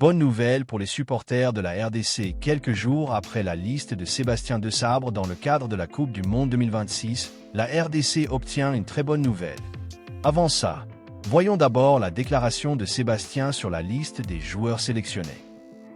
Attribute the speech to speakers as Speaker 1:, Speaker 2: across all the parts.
Speaker 1: Bonne nouvelle pour les supporters de la RDC. Quelques jours après la liste de Sébastien Desabre dans le cadre de la Coupe du Monde 2026, la RDC obtient une très bonne nouvelle. Avant ça, voyons d'abord la déclaration de Sébastien sur la liste des joueurs sélectionnés.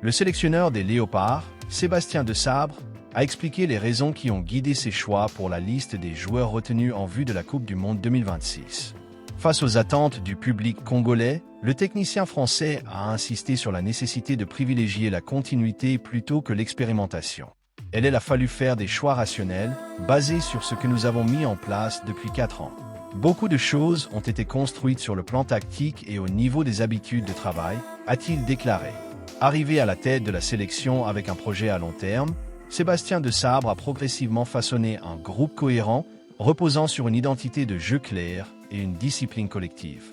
Speaker 1: Le sélectionneur des Léopards, Sébastien Desabre, a expliqué les raisons qui ont guidé ses choix pour la liste des joueurs retenus en vue de la Coupe du Monde 2026. Face aux attentes du public congolais, le technicien français a insisté sur la nécessité de privilégier la continuité plutôt que l'expérimentation. Il a fallu faire des choix rationnels, basés sur ce que nous avons mis en place depuis 4 ans. Beaucoup de choses ont été construites sur le plan tactique et au niveau des habitudes de travail, a-t-il déclaré. Arrivé à la tête de la sélection avec un projet à long terme, Sébastien Desabre a progressivement façonné un groupe cohérent, reposant sur une identité de jeu claire et une discipline collective.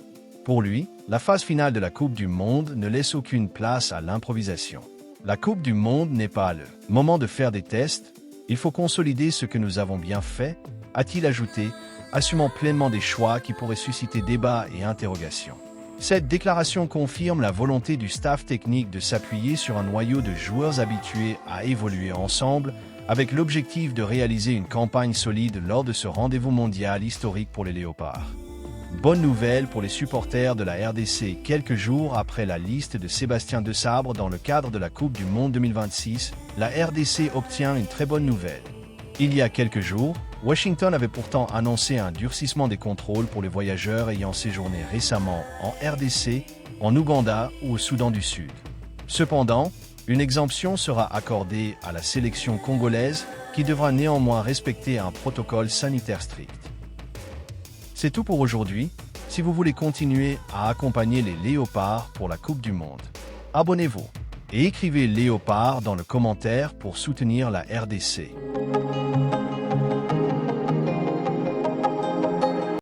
Speaker 1: Pour lui, la phase finale de la Coupe du Monde ne laisse aucune place à l'improvisation. La Coupe du Monde n'est pas le moment de faire des tests, il faut consolider ce que nous avons bien fait, a-t-il ajouté, assumant pleinement des choix qui pourraient susciter débats et interrogations. Cette déclaration confirme la volonté du staff technique de s'appuyer sur un noyau de joueurs habitués à évoluer ensemble, avec l'objectif de réaliser une campagne solide lors de ce rendez-vous mondial historique pour les Léopards. Bonne nouvelle pour les supporters de la RDC. Quelques jours après la liste de Sébastien Desabre dans le cadre de la Coupe du Monde 2026, la RDC obtient une très bonne nouvelle. Il y a quelques jours, Washington avait pourtant annoncé un durcissement des contrôles pour les voyageurs ayant séjourné récemment en RDC, en Ouganda ou au Soudan du Sud. Cependant, une exemption sera accordée à la sélection congolaise qui devra néanmoins respecter un protocole sanitaire strict. C'est tout pour aujourd'hui. Si vous voulez continuer à accompagner les Léopards pour la Coupe du Monde, abonnez-vous et écrivez Léopard dans le commentaire pour soutenir la RDC.